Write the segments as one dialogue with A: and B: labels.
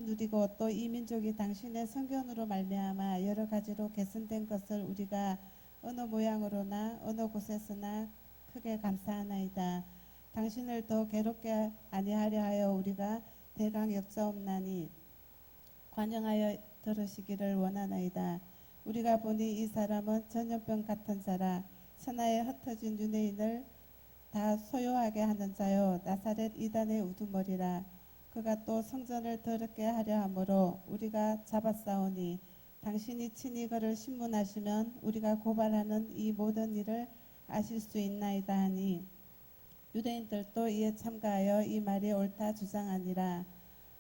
A: 누리고 또 이 민족이 당신의 성견으로 말미암아 여러 가지로 개선된 것을 우리가 어느 모양으로나 어느 곳에서나 크게 감사하나이다. 당신을 더 괴롭게 아니하려 하여 우리가 대강 역사옵나니 관영하여 들으시기를 원하나이다. 우리가 보니 이 사람은 전염병 같은 자라 천하에 흩어진 유대인을 다 소요하게 하는 자요 나사렛 이단의 우두머리라. 그가 또 성전을 더럽게 하려 함으로 우리가 잡았사오니 당신이 친히 그를 신문하시면 우리가 고발하는 이 모든 일을 아실 수 있나이다 하니 유대인들도 이에 참가하여 이 말이 옳다 주장하니라.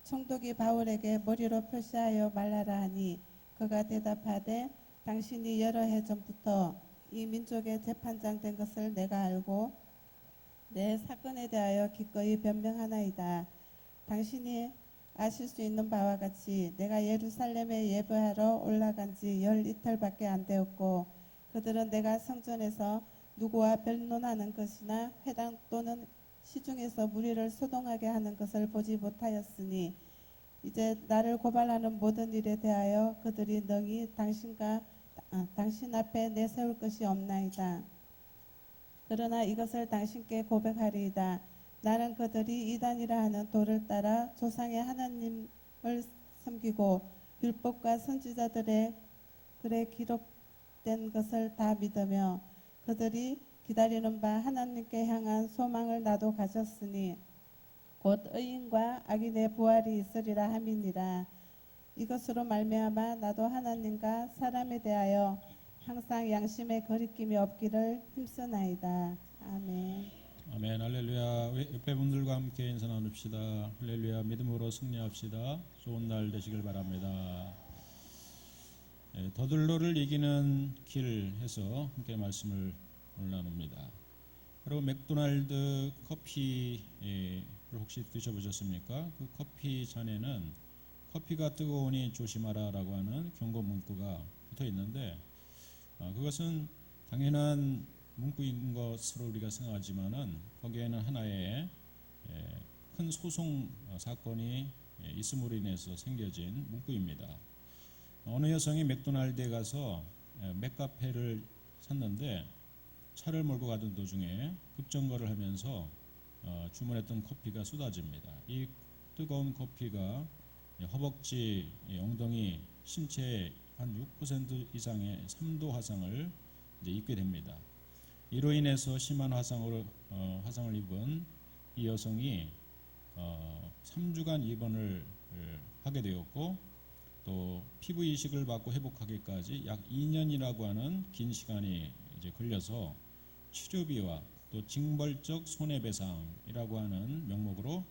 A: 총독이 바울에게 머리로 표시하여 말하라 하니 그가 대답하되 당신이 여러 해 전부터 이 민족의 재판장 된 것을 내가 알고 내 사건에 대하여 기꺼이 변명하나이다. 당신이 아실 수 있는 바와 같이 내가 예루살렘에 예배하러 올라간 지 열 이틀밖에 안 되었고 그들은 내가 성전에서 누구와 변론하는 것이나 회당 또는 시중에서 무리를 소동하게 하는 것을 보지 못하였으니 이제 나를 고발하는 모든 일에 대하여 그들이 능히 당신 앞에 내세울 것이 없나이다. 그러나 이것을 당신께 고백하리이다. 나는 그들이 이단이라 하는 도를 따라 조상의 하나님을 섬기고 율법과 선지자들의 글에 기록된 것을 다 믿으며 그들이 기다리는 바 하나님께 향한 소망을 나도 가졌으니 곧 의인과 악인의 부활이 있으리라 함이니라. 이것으로 말미암아 나도 하나님과 사람에 대하여 항상 양심에 거리낌이 없기를 힘쓰나이다. 아멘.
B: 아멘. 할렐루야. 옆에 분들과 함께 인사 나눕시다. 할렐루야. 믿음으로 승리합시다. 좋은 날 되시길 바랍니다. 더들로를 이기는 길 해서 함께 말씀을 오늘 나눕니다. 여러분 맥도날드 커피를 혹시 드셔보셨습니까? 그 커피 잔에는 커피가 뜨거우니 조심하라 라고 하는 경고 문구가 붙어 있는데 그것은 당연한 문구인 것으로 우리가 생각하지만은 거기에는 하나의 큰 소송 사건이 있음으로 인해서 생겨진 문구입니다. 어느 여성이 맥도날드에 가서 맥카페를 샀는데 차를 몰고 가던 도중에 급정거를 하면서 주문했던 커피가 쏟아집니다. 이 뜨거운 커피가 허벅지, 엉덩이, 신체의 한 6% 이상의 3도 화상을 입게 됩니다. 이로 인해서 심한 화상을 입은 이 여성이 3주간 입원을 하게 되었고 또 피부 이식을 받고 회복하기까지 약 2년이라고 하는 긴 시간이 이제 걸려서 치료비와 또 징벌적 손해배상이라고 하는 명목으로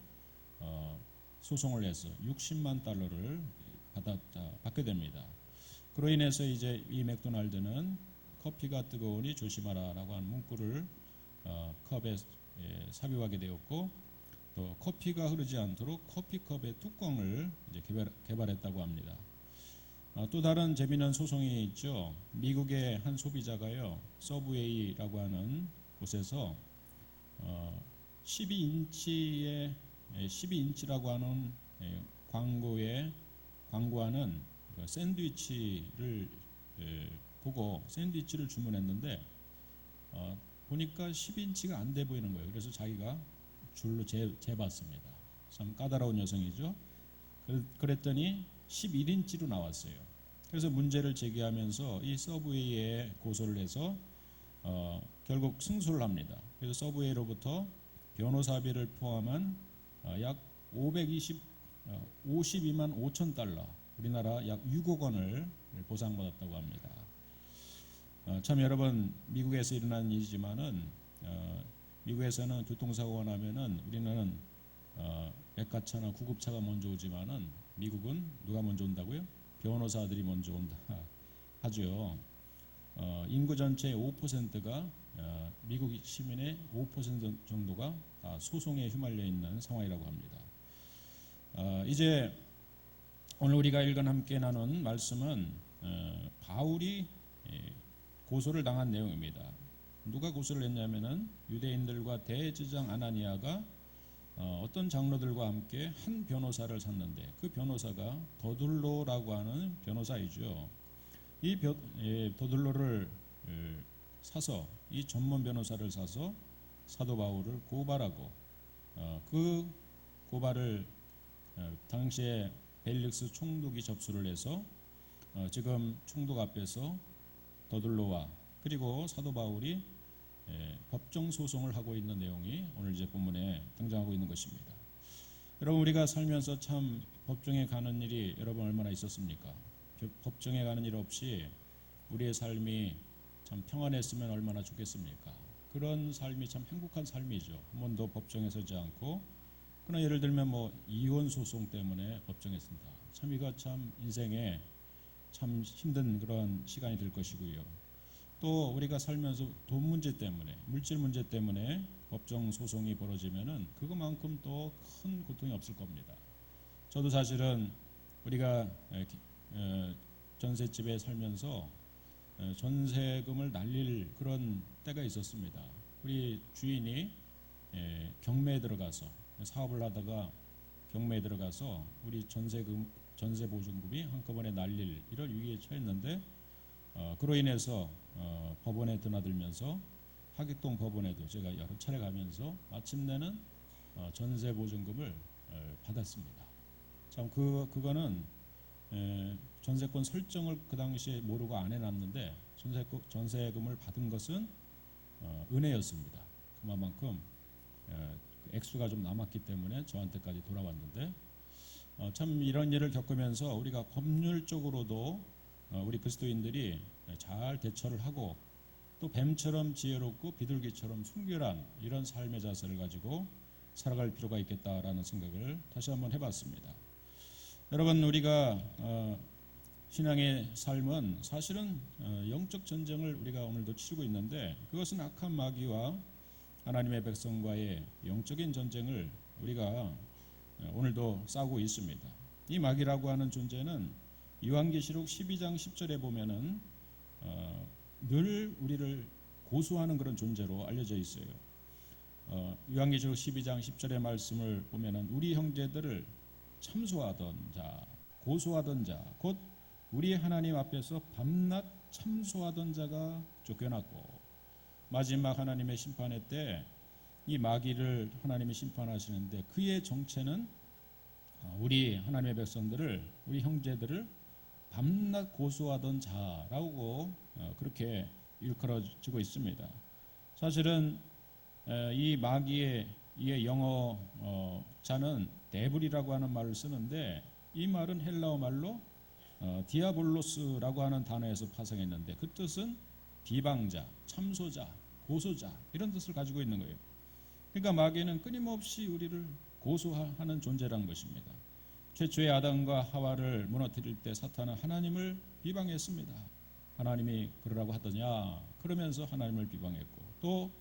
B: 소송을 해서 60만 달러를 받게 됩니다. 그로 인해서 이제 이 맥도날드는 커피가 뜨거우니 조심하라라고 하는 문구를 컵에 삽입하게 되었고 또 커피가 흐르지 않도록 커피컵의 뚜껑을 이제 개발했다고 합니다. 또 다른 재미난 소송이 있죠. 미국의 한 소비자가요 서브웨이라고 하는 곳에서 12인치라고 하는 광고에 광고하는 샌드위치를 보고 샌드위치를 주문했는데 보니까 10인치가 안 돼 보이는 거예요. 그래서 자기가 줄로 재봤습니다. 참 까다로운 여성이죠. 그랬더니 11인치로 나왔어요. 그래서 문제를 제기하면서 이 서브웨이에 고소를 해서 결국 승소를 합니다. 그래서 서브웨이로부터 변호사비를 포함한 약 52만 5천 달러, 우리나라 약 6억 원을 보상받았다고 합니다. 참 여러분 미국에서 일어난 일이지만은 미국에서는 교통사고가 나면은 우리는 백가차나 구급차가 먼저 오지만은 미국은 누가 먼저 온다고요? 변호사들이 먼저 온다 하죠. 인구 전체의 5%가 미국 시민의 5% 정도가 다 소송에 휘말려 있는 상황이라고 합니다. 이제 오늘 우리가 일간 함께 나눈 말씀은 바울이 고소를 당한 내용입니다. 누가 고소를 했냐면은 유대인들과 대제사장 아나니아가 어떤 장로들과 함께 한 변호사를 샀는데 그 변호사가 더둘로라고 하는 변호사이죠. 더둘로를 사서 이 전문 변호사를 사서 사도 바울을 고발하고 그 고발을 당시에 벨릭스 총독이 접수를 해서 지금 총독 앞에서 더둘로와 그리고 사도 바울이 법정 소송을 하고 있는 내용이 오늘 이제 본문에 등장하고 있는 것입니다. 여러분 우리가 살면서 참 법정에 가는 일이 여러분 얼마나 있었습니까? 법정에 가는 일 없이 우리의 삶이 참 평안했으면 얼마나 좋겠습니까? 그런 삶이 참 행복한 삶이죠. 한 번도 법정에 서지 않고 그러나 예를 들면 뭐 이혼 소송 때문에 법정에 쓴다. 참 이거 참 인생에 참 힘든 그런 시간이 될 것이고요. 또 우리가 살면서 돈 문제 때문에 물질 문제 때문에 법정 소송이 벌어지면은 그것만큼 또 큰 고통이 없을 겁니다. 저도 사실은 우리가 전셋집에 살면서 전세금을 날릴 그런 때가 있었습니다. 우리 주인이 경매에 들어가서 사업을 하다가 경매에 들어가서 우리 전세 보증금이 한꺼번에 날릴 이런 위기에 처했는데 그로 인해서 법원에 드나들면서 하객동 법원에도 제가 여러 차례 가면서 마침내는 전세 보증금을 받았습니다. 참 그거는 전세권 설정을 그 당시에 모르고 안 해놨는데 전세금을 받은 것은 은혜였습니다. 그만큼 그 액수가 좀 남았기 때문에 저한테까지 돌아왔는데 참 이런 일을 겪으면서 우리가 법률적으로도 우리 그리스도인들이 잘 대처를 하고 또 뱀처럼 지혜롭고 비둘기처럼 순결한 이런 삶의 자세를 가지고 살아갈 필요가 있겠다라는 생각을 다시 한번 해봤습니다. 여러분 우리가 신앙의 삶은 사실은 영적 전쟁을 우리가 오늘도 치르고 있는데 그것은 악한 마귀와 하나님의 백성과의 영적인 전쟁을 우리가 오늘도 싸우고 있습니다. 이 마귀라고 하는 존재는 요한계시록 12장 10절에 보면은 늘 우리를 고소하는 그런 존재로 알려져 있어요. 요한계시록 12장 10절의 말씀을 보면은 우리 형제들을 참소하던 자, 고소하던 자, 곧 우리 하나님 앞에서 밤낮 참소하던 자가 쫓겨났고 마지막 하나님의 심판의 때 이 마귀를 하나님이 심판하시는데 그의 정체는 우리 하나님의 백성들을 우리 형제들을 밤낮 고소하던 자라고 그렇게 일컬어지고 있습니다. 사실은 이 마귀의 영어 자는 데블이라고 하는 말을 쓰는데 이 말은 헬라어 말로 디아볼로스라고 하는 단어에서 파생했는데 그 뜻은 비방자, 참소자, 고소자 이런 뜻을 가지고 있는 거예요. 그러니까 마귀는 끊임없이 우리를 고소하는 존재라는 것입니다. 최초의 아담과 하와를 무너뜨릴 때 사탄은 하나님을 비방했습니다. 하나님이 그러라고 하더냐 그러면서 하나님을 비방했고 또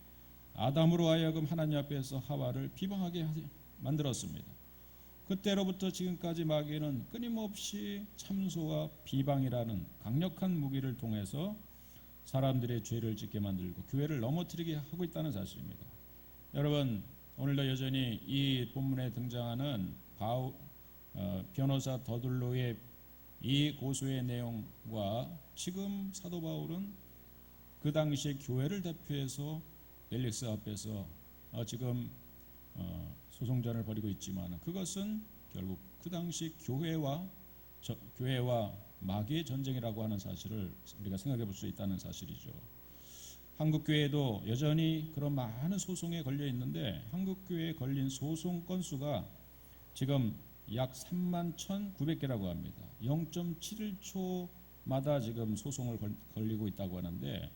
B: 아담으로 하여금 하나님 앞에서 하와를 비방하게 만들었습니다. 그때로부터 지금까지 마귀는 끊임없이 참소와 비방이라는 강력한 무기를 통해서 사람들의 죄를 짓게 만들고 교회를 넘어뜨리게 하고 있다는 사실입니다. 여러분 오늘도 여전히 이 본문에 등장하는 변호사 더둘로의 이 고소의 내용과 지금 사도 바울은 그 당시에 교회를 대표해서 벨릭스 앞에서 지금 소송전을 벌이고 있지만 그것은 결국 그 당시 교회와 마귀의 전쟁이라고 하는 사실을 우리가 생각해 볼 수 있다는 사실이죠. 한국교회도 여전히 그런 많은 소송에 걸려 있는데 한국교회에 걸린 소송 건수가 지금 약 31,900개라고 합니다. 0.71초마다 지금 소송을 걸리고 있다고 하는데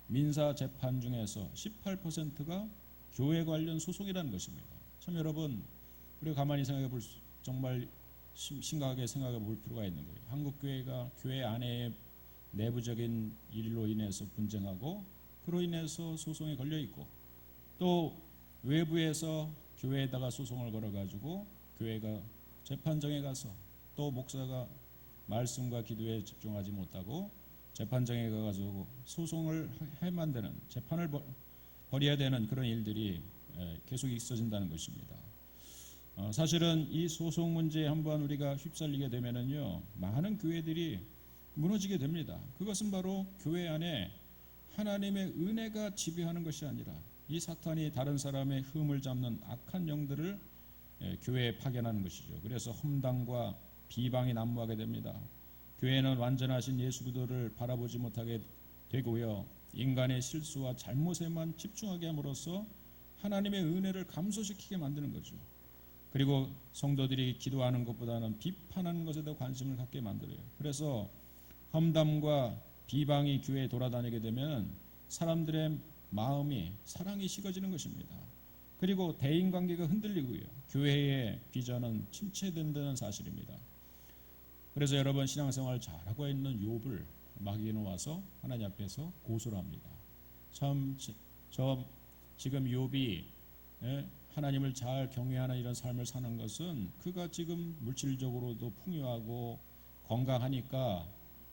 B: 민사 재판 중에서 18%가 교회 관련 소송이라는 것입니다. 참 여러분 우리가 가만히 생각해 볼 정말 심각하게 생각해 볼 필요가 있는 거예요. 한국교회가 교회 안에 내부적인 일로 인해서 분쟁하고 그로 인해서 소송에 걸려 있고 또 외부에서 교회에다가 소송을 걸어가지고 교회가 재판정에 가서 또 목사가 말씀과 기도에 집중하지 못하고 재판정에 가가지고 소송을 해만 되는 재판을 벌여야 되는 그런 일들이 계속 있어진다는 것입니다. 사실은 이 소송 문제에 한번 우리가 휩쓸리게 되면은요, 많은 교회들이 무너지게 됩니다. 그것은 바로 교회 안에 하나님의 은혜가 지배하는 것이 아니라 이 사탄이 다른 사람의 흠을 잡는 악한 영들을 교회에 파견하는 것이죠. 그래서 험담과 비방이 난무하게 됩니다. 교회는 완전하신 예수 그리스도를 바라보지 못하게 되고요, 인간의 실수와 잘못에만 집중하게 함으로써 하나님의 은혜를 감소시키게 만드는 거죠. 그리고 성도들이 기도하는 것보다는 비판하는 것에 더 관심을 갖게 만들어요. 그래서 험담과 비방이 교회에 돌아다니게 되면 사람들의 마음이 사랑이 식어지는 것입니다. 그리고 대인관계가 흔들리고요, 교회의 비전은 침체된다는 사실입니다. 그래서 여러분, 신앙생활 잘하고 있는 욥을 마귀는 와서 하나님 앞에서 고소를 합니다. 지금 욥이 하나님을 잘 경외하는 이런 삶을 사는 것은 그가 지금 물질적으로도 풍요하고 건강하니까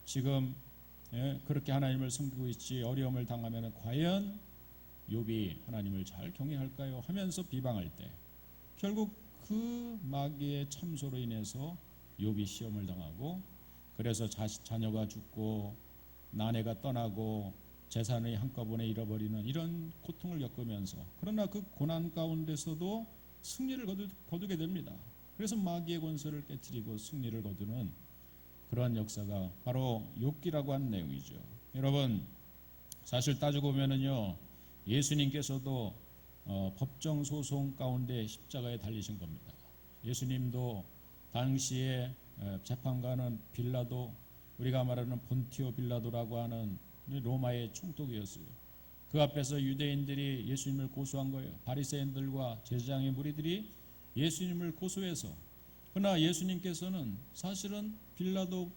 B: 지금 그렇게 하나님을 섬기고 있지, 어려움을 당하면 과연 욥이 하나님을 잘 경외할까요? 하면서 비방할 때 결국 그 마귀의 참소로 인해서 욥이 시험을 당하고, 그래서 자녀가 죽고 아내가 떠나고 재산을 한꺼번에 잃어버리는 이런 고통을 겪으면서, 그러나 그 고난 가운데서도 승리를 거두게 됩니다. 그래서 마귀의 권세를 깨뜨리고 승리를 거두는 그러한 역사가 바로 욥기라고 하는 내용이죠. 여러분, 사실 따지고 보면은요, 예수님께서도 법정 소송 가운데 십자가에 달리신 겁니다. 예수님도 당시에 재판관은 빌라도, 우리가 말하는 본티오 빌라도라고 하는 로마의 총독이었어요. 그 앞에서 유대인들이 예수님을 고소한 거예요. 바리새인들과 제사장의 무리들이 예수님을 고소해서, 그러나 예수님께서는 사실은 빌라도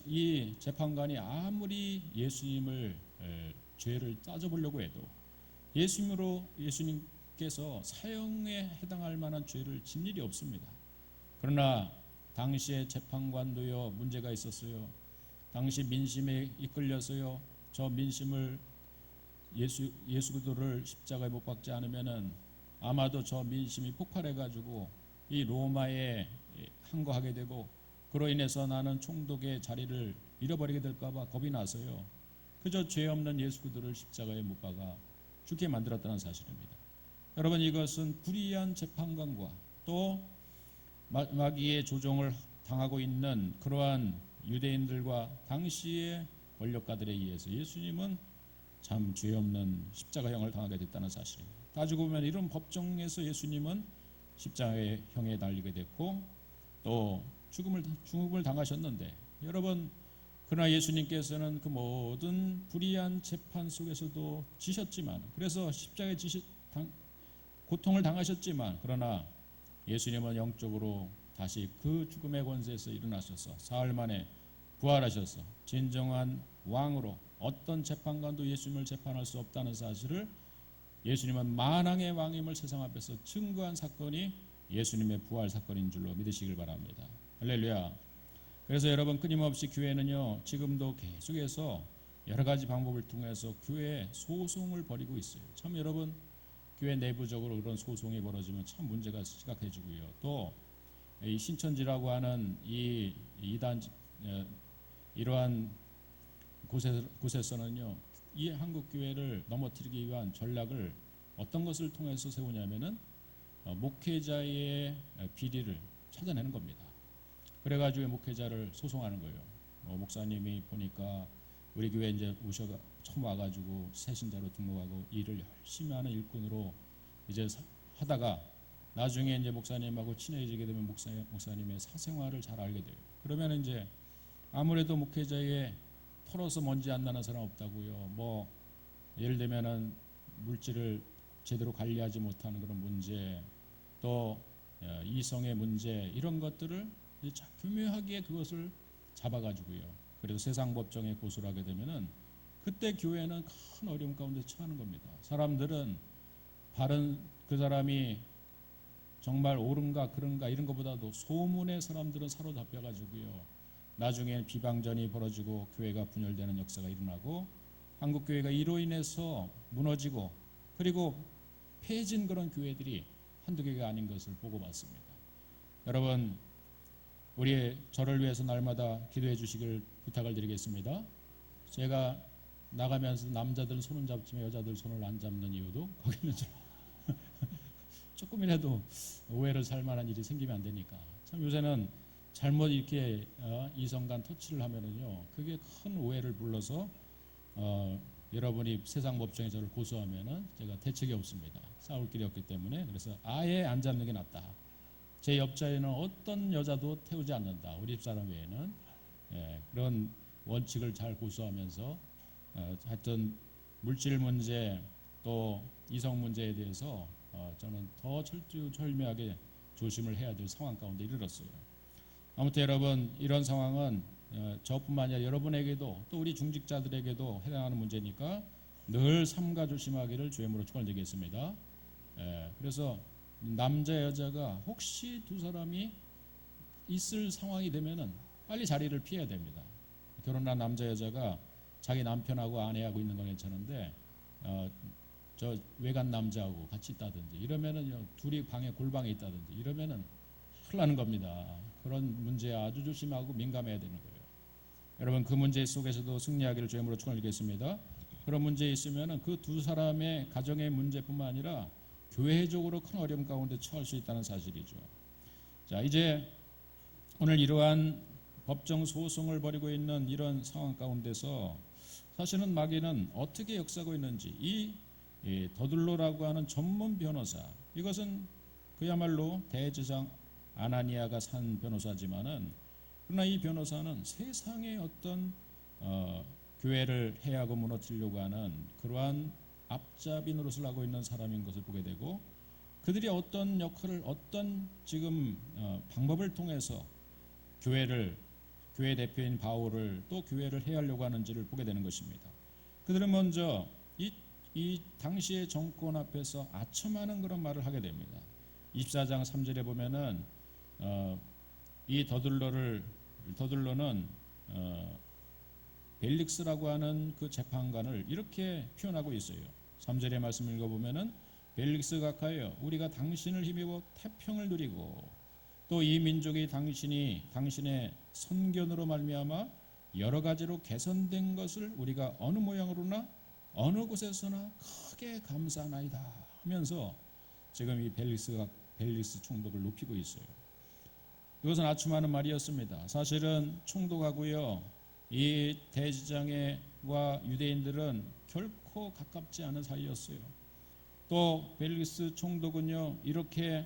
B: 이 재판관이 아무리 예수님을 죄를 따져보려고 해도 예수님께서 사형에 해당할 만한 죄를 진 일이 없습니다. 그러나 당시의 재판관도요, 문제가 있었어요. 당시 민심에 이끌려서요, 저 민심을 예수 그리스도를 십자가에 못 박지 않으면은 아마도 저 민심이 폭발해가지고 이 로마에 항거하게 되고, 그로 인해서 나는 총독의 자리를 잃어버리게 될까봐 겁이 나서요, 그저 죄 없는 예수 그리스도를 십자가에 못 박아 죽게 만들었다는 사실입니다. 여러분, 이것은 불의한 재판관과 또 마귀의 조종을 당하고 있는 그러한 유대인들과 당시의 권력가들에 의해서 예수님은 참 죄 없는 십자가형을 당하게 됐다는 사실입니다. 따지고 보면 이런 법정에서 예수님은 십자가의 형에 달리게 됐고 또 죽음을 당하셨는데, 여러분, 그러나 예수님께서는 그 모든 불의한 재판 속에서도 지셨지만, 그래서 십자가에 고통을 당하셨지만, 그러나 예수님은 영적으로 다시 그 죽음의 권세에서 일어나셔서 사흘 만에 부활하셔서 진정한 왕으로 어떤 재판관도 예수님을 재판할 수 없다는 사실을 예수님은 만왕의 왕임을 세상 앞에서 증거한 사건이 예수님의 부활 사건인 줄로 믿으시길 바랍니다. 할렐루야. 그래서 여러분, 끊임없이 교회는요, 지금도 계속해서 여러 가지 방법을 통해서 교회에 소송을 벌이고 있어요. 참 여러분, 교회 내부적으로 그런 소송이 벌어지면 참 문제가 심각해지고요. 또 이 신천지라고 하는 이 이단 이러한 곳에서는요, 이 한국 교회를 넘어뜨리기 위한 전략을 어떤 것을 통해서 세우냐면은 목회자의 비리를 찾아내는 겁니다. 그래가지고 목회자를 소송하는 거예요. 목사님이 보니까 우리 교회 이제 처음 와가지고 새신자로 등록하고 일을 열심히 하는 일꾼으로 이제 하다가 나중에 이제 목사님하고 친해지게 되면 목사님의 사생활을 잘 알게 돼요. 그러면 이제 아무래도 목회자에 털어서 먼지 안 나는 사람 없다고요. 뭐 예를 들면은 물질을 제대로 관리하지 못하는 그런 문제, 또 이성의 문제, 이런 것들을 이제 교묘하게 그것을 잡아가지고요. 그래서 세상 법정에 고소를 하게 되면은 그때 교회는 큰 어려움 가운데 처하는 겁니다. 사람들은 바른 그 사람이 정말 옳은가 그런가 이런 것보다도 소문에 사람들은 사로잡혀가지고요, 나중에 비방전이 벌어지고 교회가 분열되는 역사가 일어나고 한국 교회가 이로 인해서 무너지고 그리고 폐해진 그런 교회들이 한두 개가 아닌 것을 보고 봤습니다. 여러분, 저를 위해서 날마다 기도해 주시길 부탁을 드리겠습니다. 제가 나가면서 남자들 손은 잡지만 여자들 손을 안 잡는 이유도 거기는 조금이라도 오해를 살 만한 일이 생기면 안 되니까. 참 요새는 잘못 이렇게 이성 간 터치를 하면은요, 그게 큰 오해를 불러서 여러분이 세상 법정에 저를 고소하면은 제가 대책이 없습니다. 싸울 길이 없기 때문에. 그래서 아예 안 잡는 게 낫다. 제 옆자리는 어떤 여자도 태우지 않는다. 우리 집사람 외에는. 그런 원칙을 잘 고수하면서 하여튼 물질 문제 또 이성 문제에 대해서 저는 더 철두철미하게 조심을 해야 될 상황 가운데 이르렀어요. 아무튼 여러분, 이런 상황은 저뿐만 아니라 여러분에게도 또 우리 중직자들에게도 해당하는 문제니까 늘 삼가 조심하기를 주님으로 축원드리겠습니다. 그래서 남자 여자가 혹시 두 사람이 있을 상황이 되면은 빨리 자리를 피해야 됩니다. 결혼한 남자 여자가 자기 남편하고 아내하고 있는 건 괜찮은데 저 외간 남자하고 같이 있다든지 이러면은 둘이 방에 골방에 있다든지 이러면은 큰일 나는 겁니다. 그런 문제에 아주 조심하고 민감해야 되는 거예요. 여러분, 그 문제 속에서도 승리하기를 주님으로 축원드리겠습니다. 그런 문제 있으면은 그 두 사람의 가정의 문제뿐만 아니라 교회적으로 큰 어려움 가운데 처할 수 있다는 사실이죠. 자, 이제 오늘 이러한 법정 소송을 벌이고 있는 이런 상황 가운데서 사실은 마귀는 어떻게 역사하고 있는지 이 더둘로라고 하는 전문 변호사, 이것은 그야말로 대제사장 아나니아가 산 변호사지만은 그러나 이 변호사는 세상의 어떤 교회를 해하고 무너뜨리려고 하는 그러한 앞잡이 노릇을 하고 있는 사람인 것을 보게 되고, 그들이 어떤 역할을 어떤 지금 방법을 통해서 교회 대표인 바울을 또 교회를 해하려고 하는지를 보게 되는 것입니다. 그들은 먼저 이 당시의 정권 앞에서 아첨하는 그런 말을 하게 됩니다. 24장 3절에 보면은 이 더둘로는 벨릭스라고 하는 그 재판관을 이렇게 표현하고 있어요. 3절의 말씀을 읽어보면은 벨릭스가 가하여 우리가 당신을 힘입어 태평을 누리고 또 이 민족이 당신의 선견으로 말미암아 여러 가지로 개선된 것을 우리가 어느 모양으로나 어느 곳에서나 크게 감사하나이다 하면서 지금 이 벨릭스 총독을 높이고 있어요. 이것은 아첨하는 말이었습니다. 사실은 총독하고요, 이 대제사장과 유대인들은 결코 가깝지 않은 사이였어요. 또 벨릭스 총독은요, 이렇게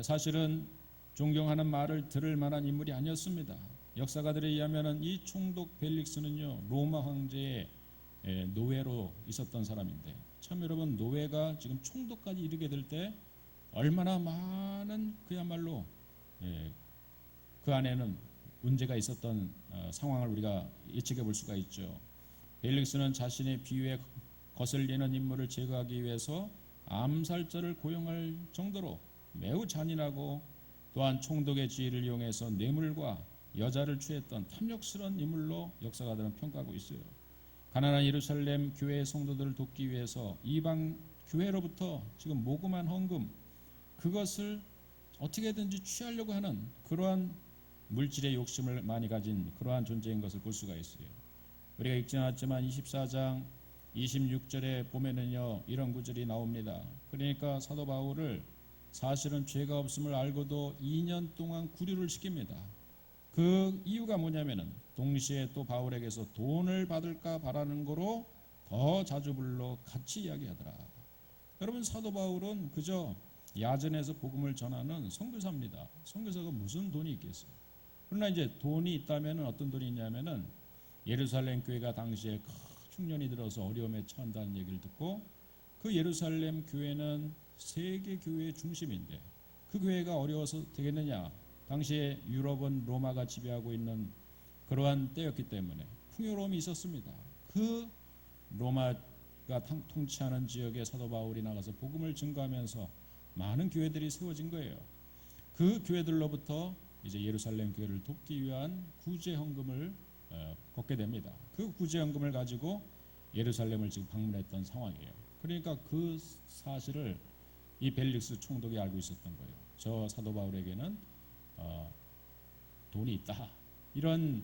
B: 사실은 존경하는 말을 들을 만한 인물이 아니었습니다. 역사가들에 의하면 이 총독 벨릭스는요, 로마 황제의 노예로 있었던 사람인데, 참 여러분, 노예가 지금 총독까지 이르게 될 때 얼마나 많은 그야말로 그 안에는 문제가 있었던 상황을 우리가 예측해 볼 수가 있죠. 벨릭스는 자신의 비위에 거슬리는 인물을 제거하기 위해서 암살자를 고용할 정도로 매우 잔인하고 또한 총독의 지위를 이용해서 뇌물과 여자를 취했던 탐욕스러운 인물로 역사가들은 평가하고 있어요. 가난한 예루살렘 교회의 성도들을 돕기 위해서 이방 교회로부터 지금 모금한 헌금, 그것을 어떻게든지 취하려고 하는 그러한 물질의 욕심을 많이 가진 그러한 존재인 것을 볼 수가 있어요. 우리가 읽지 않았지만 24장 26절에 보면은요, 이런 구절이 나옵니다. 그러니까 사도 바울을 사실은 죄가 없음을 알고도 2년 동안 구류를 시킵니다. 그 이유가 뭐냐면은 동시에 또 바울에게서 돈을 받을까 바라는 거로 더 자주 불러 같이 이야기하더라. 여러분, 사도 바울은 그저 야전에서 복음을 전하는 선교사입니다. 선교사가 무슨 돈이 있겠어요? 그러나 이제 돈이 있다면 어떤 돈이 있냐면은 예루살렘 교회가 당시에 흉년이 들어서 어려움에 처한다는 얘기를 듣고, 그 예루살렘 교회는 세계 교회의 중심인데 그 교회가 어려워서 되겠느냐? 당시에 유럽은 로마가 지배하고 있는 그러한 때였기 때문에 풍요로움이 있었습니다. 그 로마가 통치하는 지역에 사도 바울이 나가서 복음을 증거하면서 많은 교회들이 세워진 거예요. 그 교회들로부터 이제 예루살렘 교회를 돕기 위한 구제 헌금을 걷게 됩니다. 그 구제 헌금을 가지고 예루살렘을 지금 방문했던 상황이에요. 그러니까 그 사실을 이 벨릭스 총독이 알고 있었던 거예요. 저 사도 바울에게는 돈이 있다. 이런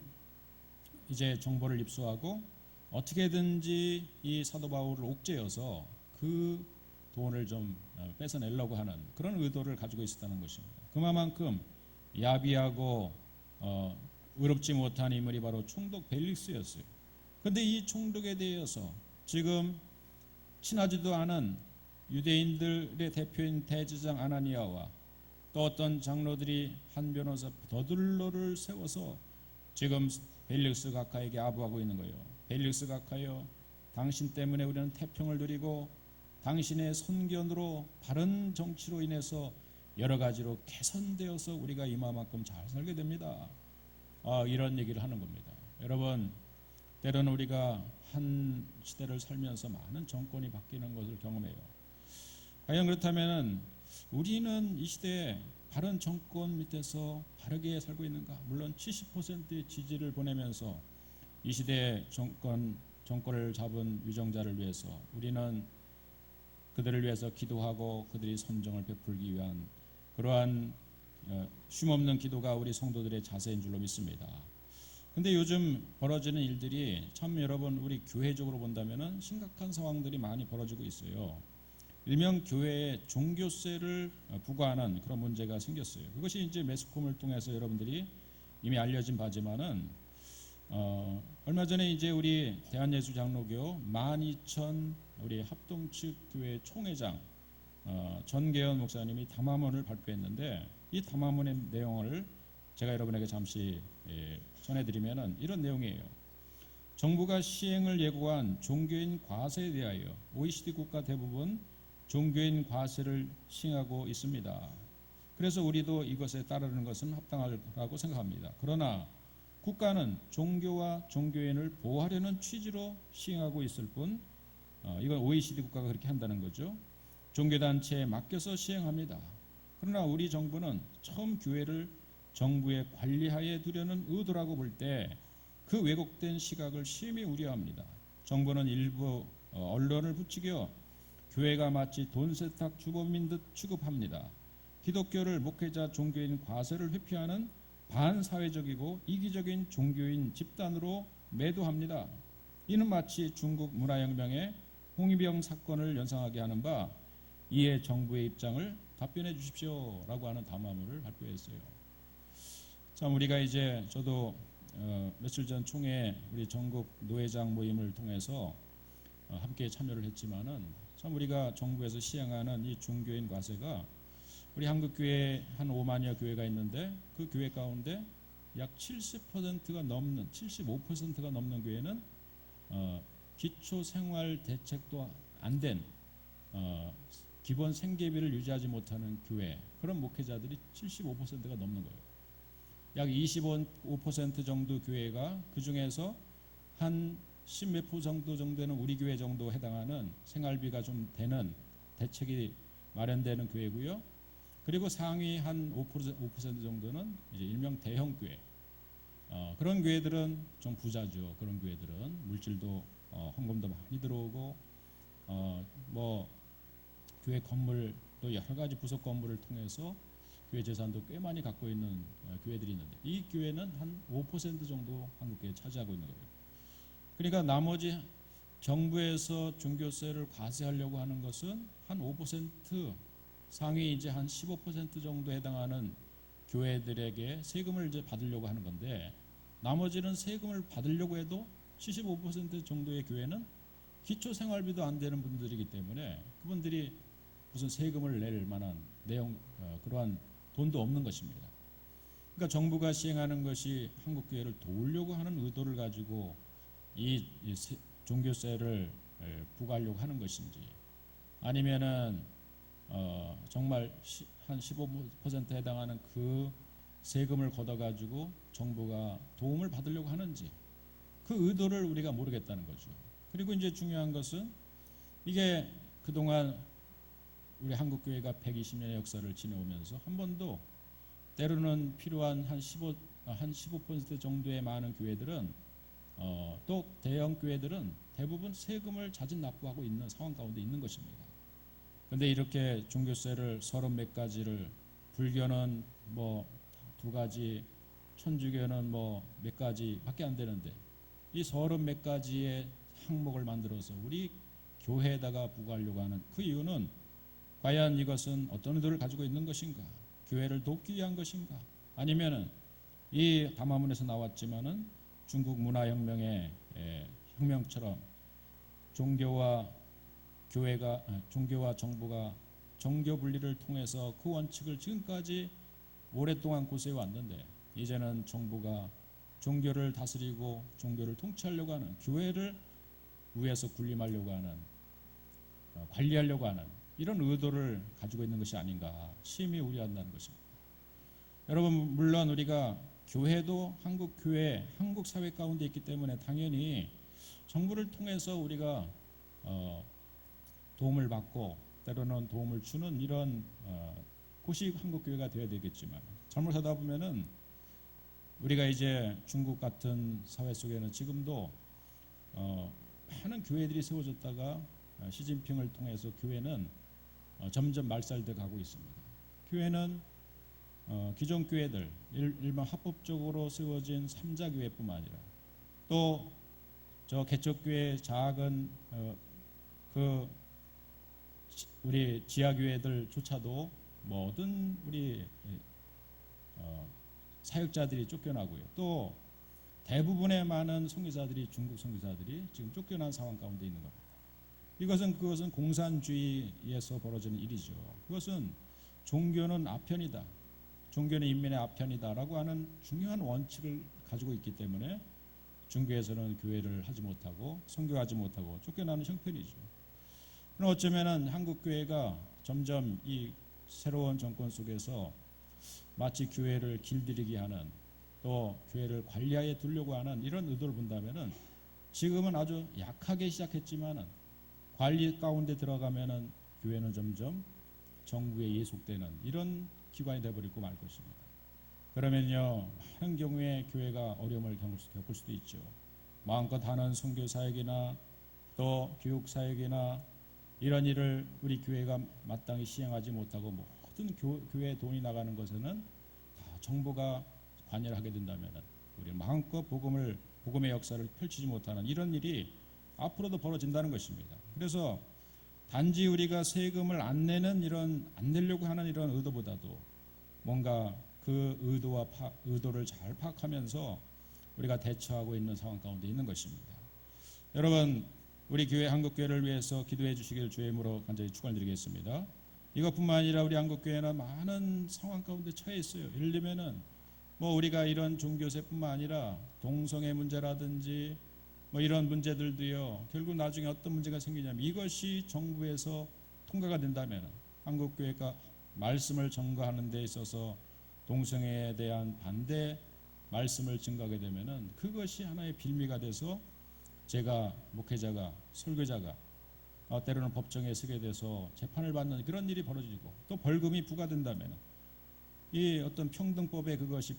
B: 이제 정보를 입수하고 어떻게든지 이 사도 바울을 옥죄어서 그 돈을 좀 뺏어내려고 하는 그런 의도를 가지고 있었다는 것입니다. 그만큼 야비하고 의롭지 못한 인물이 바로 총독 벨릭스였어요. 그런데 이 총독에 대해서 지금 친하지도 않은 유대인들의 대표인 대제사장 아나니아와 또 어떤 장로들이 한 변호사 더들로를 세워서 지금 벨릭스 각하에게 아부하고 있는 거예요. 벨릭스 각하여, 당신 때문에 우리는 태평을 누리고 당신의 선견으로 바른 정치로 인해서 여러 가지로 개선되어서 우리가 이만큼 잘 살게 됩니다. 이런 얘기를 하는 겁니다. 여러분, 때로는 우리가 한 시대를 살면서 많은 정권이 바뀌는 것을 경험해요. 과연 그렇다면 우리는 이 시대에 바른 정권 밑에서 바르게 살고 있는가? 물론 70%의 지지를 보내면서 이 시대의 정권을 잡은 유정자를 위해서 우리는 그들을 위해서 기도하고 그들이 선정을 베풀기 위한 그러한 쉼없는 기도가 우리 성도들의 자세인 줄로 믿습니다. 근데 요즘 벌어지는 일들이 참 여러분 우리 교회적으로 본다면은 심각한 상황들이 많이 벌어지고 있어요. 일명 교회에 종교세를 부과하는 그런 문제가 생겼어요. 그것이 이제 매스컴을 통해서 여러분들이 이미 알려진 바지만은 얼마 전에 이제 우리 대한예수장로교 12,000 우리 합동 측 교회 총회장 전계현 목사님이 담화문을 발표했는데 이 담화문의 내용을 제가 여러분에게 잠시 전해드리면은 이런 내용이에요. 정부가 시행을 예고한 종교인 과세에 대하여 OECD 국가 대부분 종교인 과세를 시행하고 있습니다. 그래서 우리도 이것에 따르는 것은 합당하다고 생각합니다. 그러나 국가는 종교와 종교인을 보호하려는 취지로 시행하고 있을 뿐 이건 OECD 국가가 그렇게 한다는 거죠. 종교단체에 맡겨서 시행합니다. 그러나 우리 정부는 처음 교회를 정부의 관리하에 두려는 의도라고 볼 때 그 왜곡된 시각을 심히 우려합니다. 정부는 일부 언론을 부추겨 교회가 마치 돈 세탁 주범인 듯 취급합니다. 기독교를 목회자 종교인 과세를 회피하는 반사회적이고 이기적인 종교인 집단으로 매도합니다. 이는 마치 중국 문화혁명의 홍위병 사건을 연상하게 하는 바 이에 정부의 입장을 답변해 주십시오라고 하는 담화문을 발표했어요. 참 우리가 이제 저도 며칠 전 총회 우리 전국 노회장 모임을 통해서 함께 참여를 했지만은 참 우리가 정부에서 시행하는 이 종교인 과세가 우리 한국교회 한 5만여 교회가 있는데 그 교회 가운데 약 70%가 넘는 75%가 넘는 교회는 기초 생활 대책도 안 된 기본 생계비를 유지하지 못하는 교회 그런 목회자들이 75%가 넘는 거예요. 약 25% 정도 교회가 그 중에서 한 10몇 % 정도는 우리 교회 정도 해당하는 생활비가 좀 되는 대책이 마련되는 교회고요. 그리고 상위 한 5% 정도는 이제 일명 대형 교회. 그런 교회들은 좀 부자죠. 그런 교회들은 물질도 헌금도 많이 들어오고 뭐 교회 건물 또 여러 가지 부속 건물을 통해서 교회 재산도 꽤 많이 갖고 있는 교회들이 있는데 이 교회는 한 5% 정도 한국교회에 차지하고 있는 거예요. 그러니까 나머지 정부에서 종교세를 과세하려고 하는 것은 한 5% 상위 이제 한 15% 정도 해당하는 교회들에게 세금을 이제 받으려고 하는 건데 나머지는 세금을 받으려고 해도 75% 정도의 교회는 기초 생활비도 안 되는 분들이기 때문에 그분들이 무슨 세금을 낼 만한 내용 그러한 돈도 없는 것입니다. 그러니까 정부가 시행하는 것이 한국 교회를 도우려고 하는 의도를 가지고 이 종교세를 부과하려고 하는 것인지 아니면은 정말 한 15% 해당하는 그 세금을 걷어가지고 정부가 도움을 받으려고 하는지 그 의도를 우리가 모르겠다는 거죠. 그리고 이제 중요한 것은 이게 그동안 우리 한국교회가 120년의 역사를 지내오면서 한 번도 때로는 필요한 한 15% 정도의 많은 교회들은 또 대형 교회들은 대부분 세금을 자진 납부하고 있는 상황 가운데 있는 것입니다. 근데 이렇게 종교세를 30몇 가지를, 불교는 뭐 2가지, 천주교는 뭐 몇 가지밖에 안 되는데 이 30몇 가지의 항목을 만들어서 우리 교회에다가 부과하려고 하는 그 이유는 과연 이것은 어떤 의도를 가지고 있는 것인가? 교회를 돕기 위한 것인가? 아니면은 이 담화문에서 나왔지만은 중국 문화혁명의 혁명처럼 종교와 종교와 정부가 정교 분리를 통해서 그 원칙을 지금까지 오랫동안 고수해 왔는데, 이제는 정부가 종교를 다스리고 종교를 통치하려고 하는, 교회를 위에서 군림하려고 하는, 관리하려고 하는 이런 의도를 가지고 있는 것이 아닌가 심히 우려한다는 것입니다. 여러분, 물론 우리가 교회도 한국 교회, 한국 사회 가운데 있기 때문에 당연히 정부를 통해서 우리가 도움을 받고 때로는 도움을 주는 이런 곳이 한국 교회가 되어야 되겠지만, 잘못하다 보면은 우리가 이제 중국 같은 사회 속에는 지금도 많은 교회들이 세워졌다가 시진핑을 통해서 교회는 점점 말살돼 가고 있습니다. 교회는 기존 교회들, 일반 합법적으로 세워진 삼자교회뿐만 아니라 또 저 개척교회 작은 그 우리 지하교회들조차도 모든 우리 사역자들이 쫓겨나고요. 또 대부분의 많은 선교사들이, 중국 선교사들이 지금 쫓겨난 상황 가운데 있는 겁니다. 그것은 공산주의에서 벌어지는 일이죠. 그것은 종교는 아편이다, 종교는 인민의 아편이다라고 하는 중요한 원칙을 가지고 있기 때문에 중교에서는 교회를 하지 못하고 선교하지 못하고 쫓겨나는 형편이죠. 그럼 어쩌면은 한국 교회가 점점 이 새로운 정권 속에서 마치 교회를 길들이게 하는, 또 교회를 관리하에 두려고 하는 이런 의도를 본다면은, 지금은 아주 약하게 시작했지만은 관리 가운데 들어가면은 교회는 점점 정부에 예속되는 이런 기관이 되어버리고 말 것입니다. 그러면요, 많은 경우에 교회가 어려움을 겪을 수도 있죠. 마음껏 하는 선교 사역이나 또 교육 사역이나 이런 일을 우리 교회가 마땅히 시행하지 못하고 모든 교회에 돈이 나가는 것에는 다 정부가 관여를 하게 된다면은 우리 마음껏 복음의 역사를 펼치지 못하는 이런 일이 앞으로도 벌어진다는 것입니다. 그래서 단지 우리가 세금을 안 내려고 하는 이런 의도보다도 뭔가 그 의도를 잘 파악하면서 우리가 대처하고 있는 상황 가운데 있는 것입니다. 여러분, 우리 교회, 한국교회를 위해서 기도해 주시기를 주의 이름으로 간절히 축원드리겠습니다. 이것뿐만 아니라 우리 한국교회는 많은 상황 가운데 처해 있어요. 예를 들면은 우리가 이런 종교세뿐만 아니라 동성애 문제라든지 이런 문제들도요, 결국 나중에 어떤 문제가 생기냐면, 이것이 정부에서 통과가 된다면 한국교회가 말씀을 전가하는 데 있어서 동성애에 대한 반대 말씀을 증거하게 되면은 그것이 하나의 빌미가 돼서 제가 목회자가, 설교자가 때로는 법정에 서게 돼서 재판을 받는 그런 일이 벌어지고, 또 벌금이 부과된다면 이 어떤 평등법에 그것이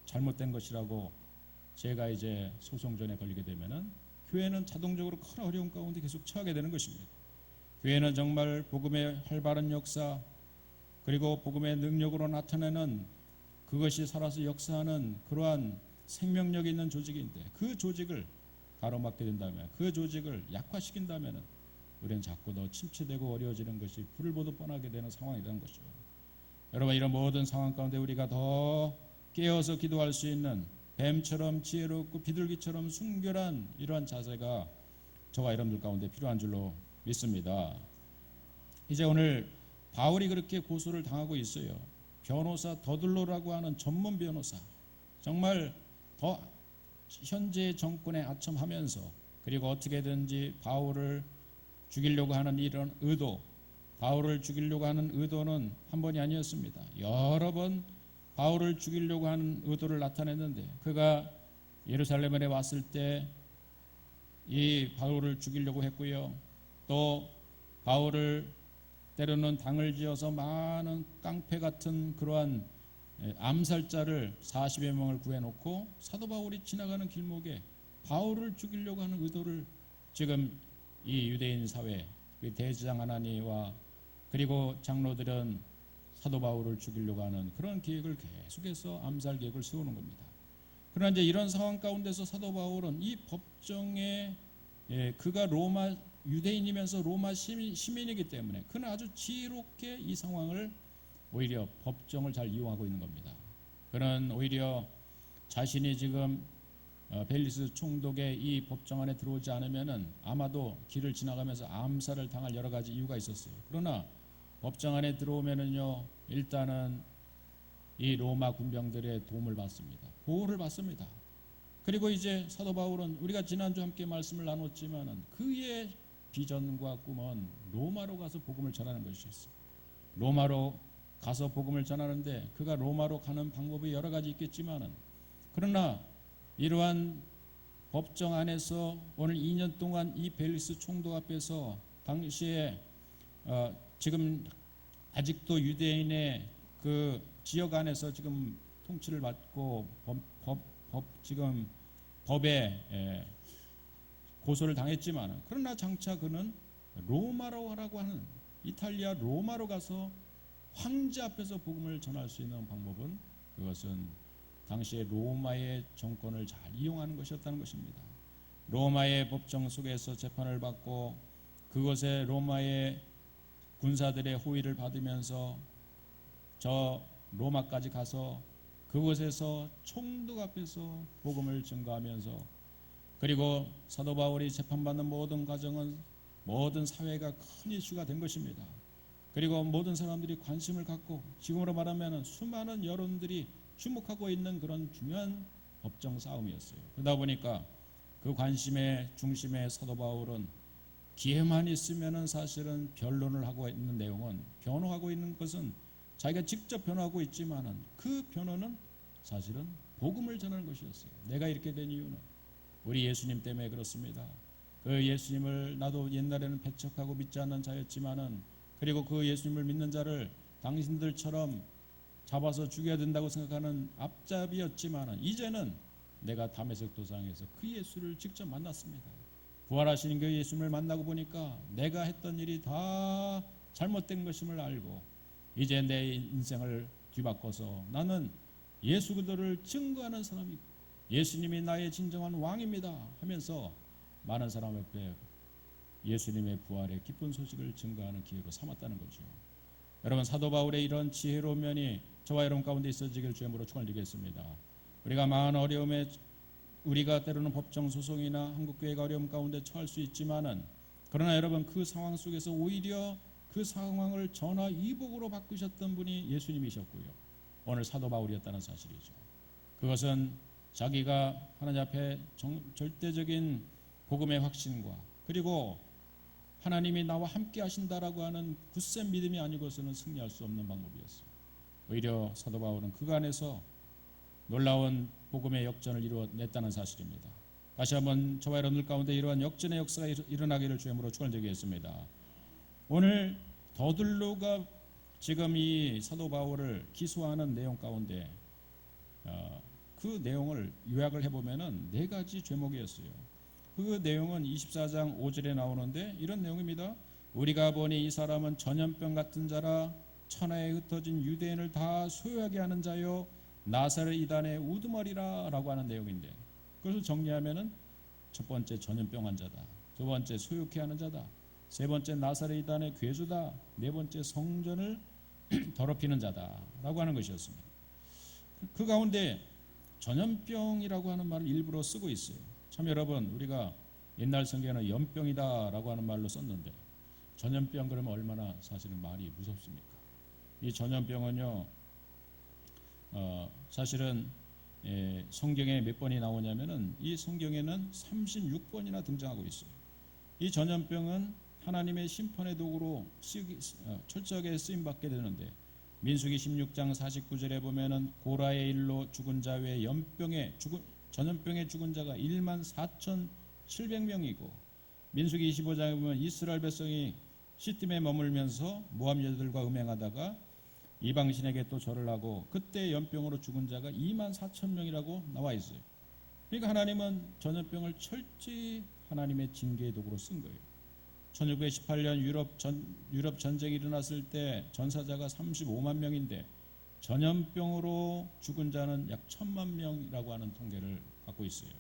B: 잘못된 것이라고 제가 이제 소송전에 걸리게 되면은 교회는 자동적으로 큰 어려움 가운데 계속 처하게 되는 것입니다. 교회는 정말 복음의 활발한 역사, 그리고 복음의 능력으로 나타내는, 그것이 살아서 역사하는 그러한 생명력이 있는 조직인데, 그 조직을 가로막게 된다면, 그 조직을 약화시킨다면 우리는 자꾸 더 침체되고 어려워지는 것이 불을 보듯 뻔하게 되는 상황이라는 것이죠. 여러분, 이런 모든 상황 가운데 우리가 더 깨어서 기도할 수 있는 뱀처럼 지혜롭고 비둘기처럼 순결한 이러한 자세가 저와 여러분들 가운데 필요한 줄로 믿습니다. 이제 오늘 바울이 그렇게 고소를 당하고 있어요. 변호사 더들로라고 하는 전문 변호사, 정말 더 현재 정권에 아첨하면서, 그리고 어떻게든지 바울을 죽이려고 하는 이런 의도, 바울을 죽이려고 하는 의도는 한 번이 아니었습니다. 여러 번 바울을 죽이려고 하는 의도를 나타냈는데, 그가 예루살렘에 왔을 때 이 바울을 죽이려고 했고요, 또 바울을 때로는 당을 지어서 많은 깡패 같은 그러한 암살자를 40여 명을 구해놓고 사도 바울이 지나가는 길목에 바울을 죽이려고 하는 의도를 지금 이 유대인 사회, 그 대제장 하나니와 그리고 장로들은 사도 바울을 죽이려고 하는 그런 계획을 계속해서 암살 계획을 세우는 겁니다. 그러나 이제 이런 상황 가운데서 사도 바울은 이 법정에 그가 로마 유대인이면서 로마 시민이기 때문에 그는 아주 지혜롭게 이 상황을 오히려 법정을 잘 이용하고 있는 겁니다. 그는 오히려 자신이 지금 벨리스 총독의 이 법정 안에 들어오지 않으면은 아마도 길을 지나가면서 암살을 당할 여러 가지 이유가 있었어요. 그러나 법정 안에 들어오면은요, 일단은 이 로마 군병들의 도움을 받습니다. 보호를 받습니다. 그리고 이제 사도 바울은 우리가 지난주 함께 말씀을 나눴지만은 그의 비전과 꿈은 로마로 가서 복음을 전하는 것이었어요. 로마로 가서 복음을 전하는데 그가 로마로 가는 방법이 여러 가지 있겠지만은 그러나 이러한 법정 안에서 오늘 2년 동안 이 벨리스 총독 앞에서 당시에 지금 아직도 유대인의 그 지역 안에서 지금 통치를 받고 지금 법에 고소를 당했지만 그러나 장차 그는 로마로 가라고 하는 이탈리아 로마로 가서 황제 앞에서 복음을 전할 수 있는 방법은 그것은 당시에 로마의 정권을 잘 이용하는 것이었다는 것입니다. 로마의 법정 속에서 재판을 받고 그것에 로마의 군사들의 호의를 받으면서 저 로마까지 가서 그곳에서 총독 앞에서 복음을 증거하면서 그리고 사도 바울이 재판받는 모든 과정은 모든 사회가 큰 이슈가 된 것입니다. 그리고 모든 사람들이 관심을 갖고 지금으로 말하면 수많은 여론들이 주목하고 있는 그런 중요한 법정 싸움이었어요. 그러다 보니까 그 관심의 중심에 사도 바울은 기회만 있으면은 사실은 변론을 하고 있는 내용은 변호하고 있는 것은 자기가 직접 변호하고 있지만은 그 변호는 사실은 복음을 전하는 것이었어요. 내가 이렇게 된 이유는 우리 예수님 때문에 그렇습니다. 그 예수님을 나도 옛날에는 배척하고 믿지 않는 자였지만은 그리고 그 예수님을 믿는 자를 당신들처럼 잡아서 죽여야 된다고 생각하는 앞잡이였지만은 이제는 내가 다메섹 도상에서 그 예수를 직접 만났습니다. 부활하신 그 예수님을 만나고 보니까 내가 했던 일이 다 잘못된 것임을 알고 이제 내 인생을 뒤바꿔서 나는 예수 그리스도를 증거하는 사람이고 예수님이 나의 진정한 왕입니다 하면서 많은 사람 앞에 예수님의 부활의 기쁜 소식을 증거하는 기회로 삼았다는 거죠. 여러분 사도 바울의 이런 지혜로운 면이 저와 여러분 가운데 있어지길 주님으로 축원드리겠습니다. 우리가 많은 어려움에 우리가 때로는 법정 소송이나 한국교회가 어려움 가운데 처할 수 있지만은 그러나 여러분 그 상황 속에서 오히려 그 상황을 전화위복으로 바꾸셨던 분이 예수님이셨고요. 오늘 사도 바울이었다는 사실이죠. 그것은 자기가 하나님 앞에 절대적인 복음의 확신과 그리고 하나님이 나와 함께 하신다라고 하는 굳센 믿음이 아니고서는 승리할 수 없는 방법이었어요. 오히려 사도 바울은 그간에서 놀라운 복음의 역전을 이루어냈다는 사실입니다. 다시 한번 저와 여러분들 가운데 이러한 역전의 역사가 일어나기를 주님으로 축원드리겠습니다. 오늘 더들로가 지금 이 사도 바울을 기소하는 내용 가운데 그 내용을 요약을 해보면은 4가지 제목이었어요. 그 내용은 24장 5절에 나오는데 이런 내용입니다. 우리가 보니 이 사람은 전염병 같은 자라 천하에 흩어진 유대인을 다 소유하게 하는 자요 나사렛 이단의 우두머리라 라고 하는 내용인데 그것을 정리하면은 첫 번째 전염병 환자다, 두 번째 소유케 하는 자다, 세 번째 나사렛 이단의 괴수다, 네 번째 성전을 더럽히는 자다 라고 하는 것이었습니다. 그 가운데 전염병이라고 하는 말을 일부러 쓰고 있어요. 참 여러분 우리가 옛날 성경에는 연병이다 라고 하는 말로 썼는데 전염병 그러면 얼마나 사실은 말이 무섭습니까? 이 전염병은요 사실은 성경에 몇 번이 나오냐면은 이 성경에는 36번이나 등장하고 있어요. 이 전염병은 하나님의 심판의 도구로 철저하게 쓰임받게 되는데 민수기 16장 49절에 보면은 고라의 일로 죽은 자 외에 전염병에 죽은 자가 14,700명이고 민수기 25장에 보면 이스라엘 백성이 시팀에 머물면서 모압 여자들과 음행하다가 이방신에게 또 절을 하고 그때 연병으로 죽은 자가 24,000명이라고 나와 있어요. 그러니까 하나님은 전염병을 철저히 하나님의 징계의 도구로 쓴 거예요. 1618년 유럽 전쟁이 일어났을 때 전사자가 35만 명인데 전염병으로 죽은 자는 약 1000만 명이라고 하는 통계를 갖고 있어요.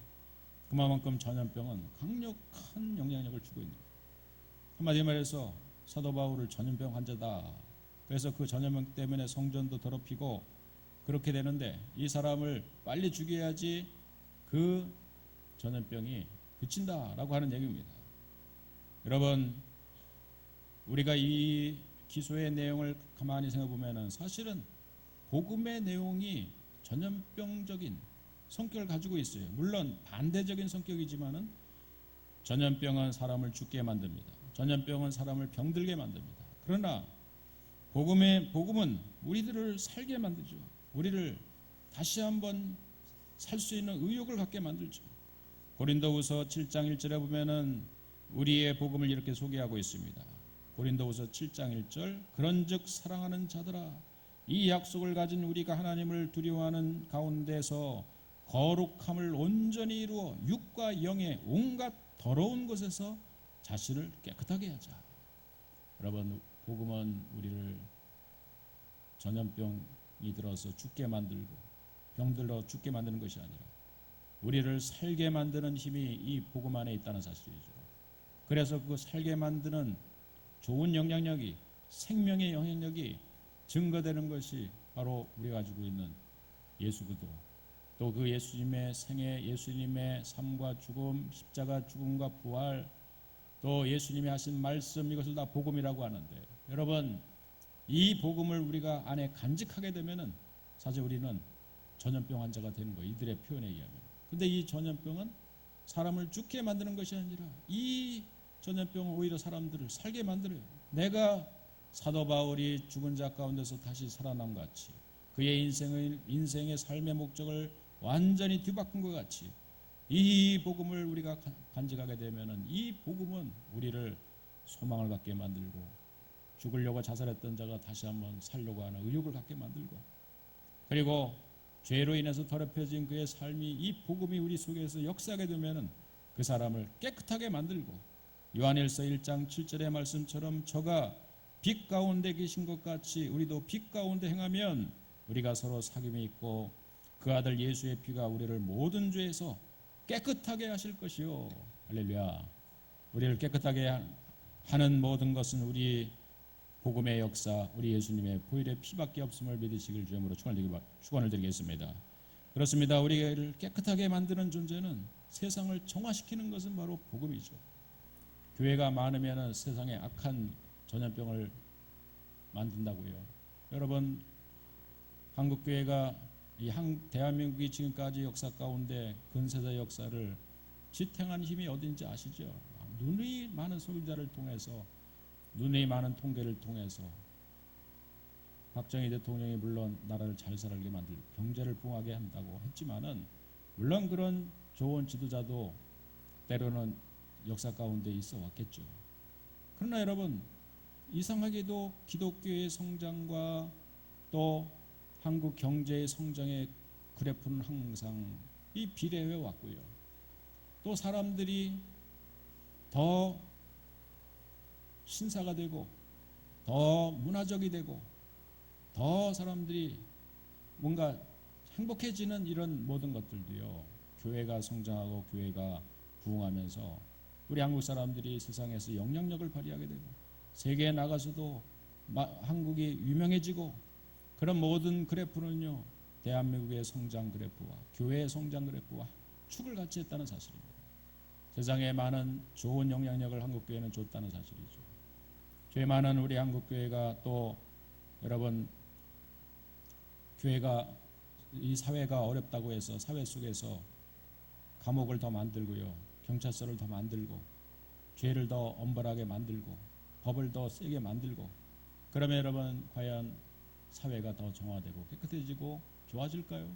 B: 그만큼 전염병은 강력한 영향력을 주고 있는 거예요. 한마디 말해서 사도 바울을 전염병 환자다. 그래서 그 전염병 때문에 성전도 더럽히고 그렇게 되는데 이 사람을 빨리 죽여야지 그 전염병이 그친다라고 하는 얘기입니다. 여러분, 우리가 이 기소의 내용을 가만히 생각해 보면은 사실은 복음의 내용이 전염병적인 성격을 가지고 있어요. 물론 반대적인 성격이지만은 전염병은 사람을 죽게 만듭니다. 전염병은 사람을 병들게 만듭니다. 그러나 복음은 우리들을 살게 만들죠. 우리를 다시 한번 살 수 있는 의욕을 갖게 만들죠. 고린도후서 7장 1절에 보면은 우리의 복음을 이렇게 소개하고 있습니다. 고린도후서 7장 1절 그런즉 사랑하는 자들아 이 약속을 가진 우리가 하나님을 두려워하는 가운데서 거룩함을 온전히 이루어 육과 영의 온갖 더러운 것에서 자신을 깨끗하게 하자. 여러분, 복음은 우리를 전염병이 들어서 죽게 만들고 병들어 죽게 만드는 것이 아니라 우리를 살게 만드는 힘이 이 복음 안에 있다는 사실이죠. 그래서 그 살게 만드는 좋은 영향력이 생명의 영향력이 증거되는 것이 바로 우리가 가지고 있는 예수기도 또 그 예수님의 생애, 예수님의 삶과 죽음, 십자가 죽음과 부활 또 예수님이 하신 말씀 이것을 다 복음이라고 하는데 여러분 이 복음을 우리가 안에 간직하게 되면은 사실 우리는 전염병 환자가 되는 거예요. 이들의 표현에 의하면. 근데 이 전염병은 사람을 죽게 만드는 것이 아니라 이 전염병은 오히려 사람들을 살게 만들어요. 내가 사도 바울이 죽은 자 가운데서 다시 살아난 것 같이 그의 인생의 삶의 목적을 완전히 뒤바꾼 것 같이 이 복음을 우리가 간직하게 되면은 이 복음은 우리를 소망을 갖게 만들고 죽으려고 자살했던 자가 다시 한번 살려고 하는 의욕을 갖게 만들고 그리고 죄로 인해서 더럽혀진 그의 삶이 이 복음이 우리 속에서 역사하게 되면은 그 사람을 깨끗하게 만들고 요한일서 1장 7절의 말씀처럼 저가 빛 가운데 계신 것 같이 우리도 빛 가운데 행하면 우리가 서로 사귐이 있고 그 아들 예수의 피가 우리를 모든 죄에서 깨끗하게 하실 것이요. 할렐루야. 우리를 깨끗하게 하는 모든 것은 우리 복음의 역사, 우리 예수님의 보혈의 피밖에 없음을 믿으시길 주님으로 축원을 드리겠습니다. 그렇습니다. 우리를 깨끗하게 만드는 존재는 세상을 정화시키는 것은 바로 복음이죠. 교회가 많으면 세상에 악한 전염병을 만든다고요. 여러분, 한국 교회가 대한민국이 지금까지 역사 가운데 근세대 역사를 지탱한 힘이 어딘지 아시죠? 눈이 많은 소비자를 통해서 눈이 많은 통계를 통해서 박정희 대통령이 물론 나라를 잘 살게 만들고 경제를 부흥하게 한다고 했지만은 물론 그런 좋은 지도자도 때로는 역사 가운데 있어 왔겠죠. 그러나 여러분 이상하게도 기독교의 성장과 또 한국 경제의 성장의 그래프는 항상 이 비례해 왔고요. 또 사람들이 더 신사가 되고 더 문화적이 되고 더 사람들이 뭔가 행복해지는 이런 모든 것들도요. 교회가 성장하고 교회가 부흥하면서 우리 한국 사람들이 세상에서 영향력을 발휘하게 되고 세계에 나가서도 한국이 유명해지고 그런 모든 그래프는요. 대한민국의 성장 그래프와 교회의 성장 그래프와 축을 같이 했다는 사실입니다. 세상에 많은 좋은 영향력을 한국교회는 줬다는 사실이죠. 죄 많은 우리 한국교회가 또 여러분 교회가 이 사회가 어렵다고 해서 사회 속에서 감옥을 더 만들고요. 경찰서를 더 만들고 죄를 더 엄벌하게 만들고 법을 더 세게 만들고 그러면 여러분 과연 사회가 더 정화되고 깨끗해지고 좋아질까요?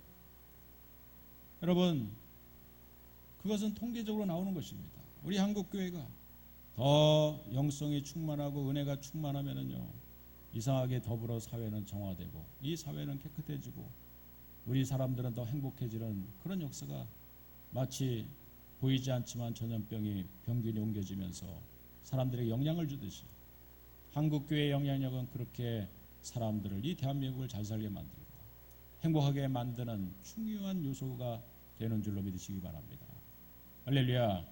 B: 여러분 그것은 통계적으로 나오는 것입니다. 우리 한국교회가 더 영성이 충만하고 은혜가 충만하면은요 이상하게 더불어 사회는 정화되고 이 사회는 깨끗해지고 우리 사람들은 더 행복해지는 그런 역사가 마치 보이지 않지만 전염병이 병균이 옮겨지면서 사람들에게 영향을 주듯이 한국교회의 영향력은 그렇게 사람들을, 이 대한민국을 잘 살게 만들고 행복하게 만드는 중요한 요소가 되는 줄로 믿으시기 바랍니다. 할렐루야.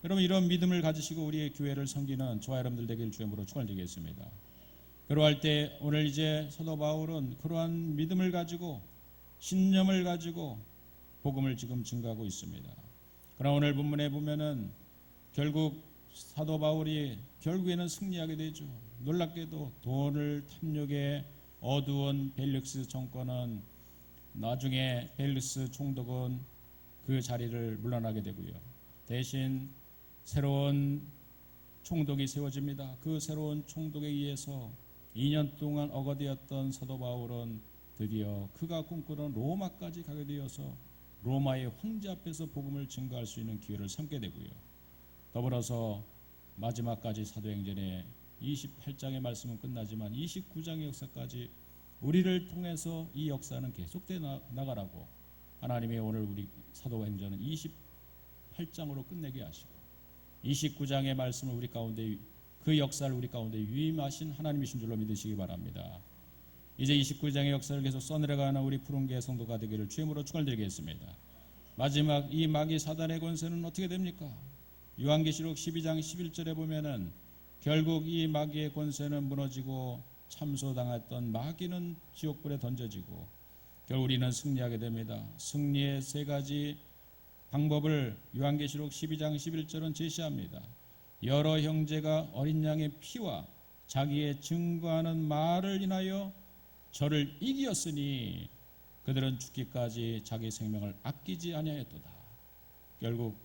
B: 여러분, 이런 믿음을 가지시고 우리의 교회를 섬기는 저와 여러분들 되기를 주님으로 축원드리겠습니다. 그러할 때 오늘 이제 사도 바울은 그러한 믿음을 가지고 신념을 가지고 복음을 지금 증거하고 있습니다. 그러나 오늘 본문에 보면은 결국 사도 바울이 결국에는 승리하게 되죠. 놀랍게도 돈을 탐욕에 어두운 벨릭스 정권은 나중에 벨릭스 총독은 그 자리를 물러나게 되고요. 대신 새로운 총독이 세워집니다. 그 새로운 총독에 의해서 2년 동안 어거되었던 사도 바울은 드디어 그가 꿈꾸는 로마까지 가게 되어서 로마의 황제 앞에서 복음을 증거할 수 있는 기회를 삼게 되고요. 더불어서 마지막까지 사도행전의 28장의 말씀은 끝나지만 29장의 역사까지 우리를 통해서 이 역사는 계속돼 나가라고 하나님이 오늘 우리 사도행전은 28장으로 끝내게 하시고 29장의 말씀을 우리 가운데, 그 역사를 우리 가운데 유임하신 하나님이신 줄로 믿으시기 바랍니다. 이제 29장의 역사를 계속 써내려가는 우리 푸른교회 성도가 되기를 주님으로 축원드리겠습니다. 마지막 이 마귀 사단의 권세는 어떻게 됩니까? 요한계시록 12장 11절에 보면은 결국 이 마귀의 권세는 무너지고 참소당했던 마귀는 지옥불에 던져지고 결국 우리는 승리하게 됩니다. 승리의 세 가지 방법을 요한계시록 12장 11절은 제시합니다. 여러 형제가 어린 양의 피와 자기의 증거하는 말을 인하여 저를 이기었으니 그들은 죽기까지 자기 생명을 아끼지 아니하였도다. 결국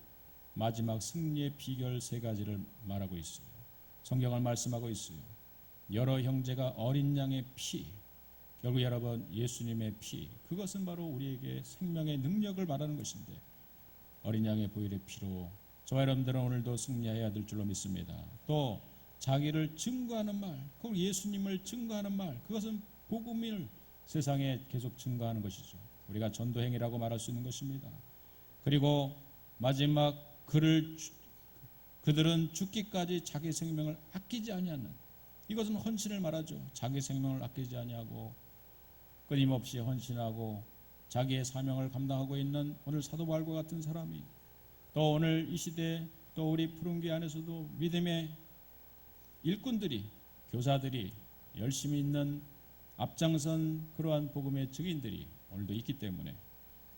B: 마지막 승리의 비결 세 가지를 말하고 있어요. 성경을 말씀하고 있어요. 여러 형제가 어린 양의 피, 결국 여러분 예수님의 피, 그것은 바로 우리에게 생명의 능력을 말하는 것인데 어린 양의 보혈의 피로 저와 여러분들은 오늘도 승리해야 될 줄로 믿습니다. 또 자기를 증거하는 말, 그 예수님을 증거하는 말, 그것은 복음을 세상에 계속 증거하는 것이죠. 우리가 전도행위라고 말할 수 있는 것입니다. 그리고 마지막 그들은 죽기까지 자기 생명을 아끼지 아니하는, 이것은 헌신을 말하죠. 자기 생명을 아끼지 아니하고 끊임없이 헌신하고 자기의 사명을 감당하고 있는 오늘 사도 바울과 같은 사람이, 또 오늘 이 시대 또 우리 푸른교회 안에서도 믿음의 일꾼들이, 교사들이 열심히 있는 앞장선 그러한 복음의 증인들이 오늘도 있기 때문에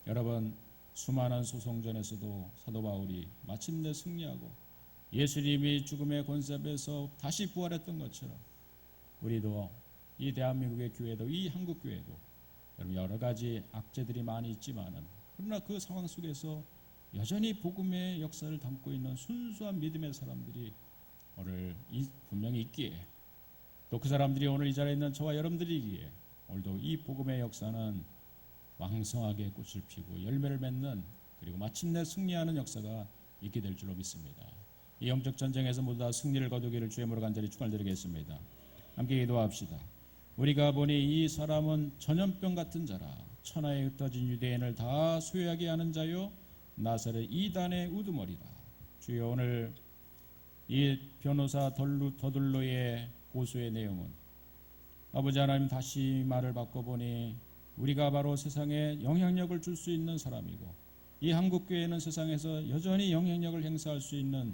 B: 여러분 수많은 소송전에서도 사도 바울이 마침내 승리하고 예수님이 죽음의 권세 앞에서 다시 부활했던 것처럼 우리도 이 대한민국의 교회도 이 한국 교회도 여러분 여러 가지 악재들이 많이 있지만은 그러나 그 상황 속에서 여전히 복음의 역사를 담고 있는 순수한 믿음의 사람들이 오늘 분명히 있기에, 또 그 사람들이 오늘 이 자리에 있는 저와 여러분들이기에 오늘도 이 복음의 역사는 왕성하게 꽃을 피고 열매를 맺는, 그리고 마침내 승리하는 역사가 있게 될 줄로 믿습니다. 이 영적 전쟁에서 모두 다 승리를 거두기를 주님으로 간절히 축원드리겠습니다. 함께 기도합시다. 우리가 보니 이 사람은 전염병 같은 자라, 천하에 흩어진 유대인을 다 소유하게 하는 자요 나사렛 이단의 우두머리라. 주여, 오늘 이 변호사 더둘로의 고소의 내용은 아버지 하나님 다시 말을 바꿔보니 우리가 바로 세상에 영향력을 줄 수 있는 사람이고 이 한국교회는 세상에서 여전히 영향력을 행사할 수 있는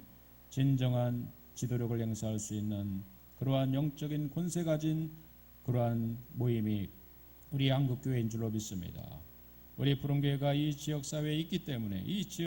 B: 진정한 지도력을 행사할 수 있는 그러한 영적인 권세 가진 그러한 모임이 우리 한국교회인 줄로 믿습니다. 우리 푸른교회가 이 지역사회에 있기 때문에 이 지역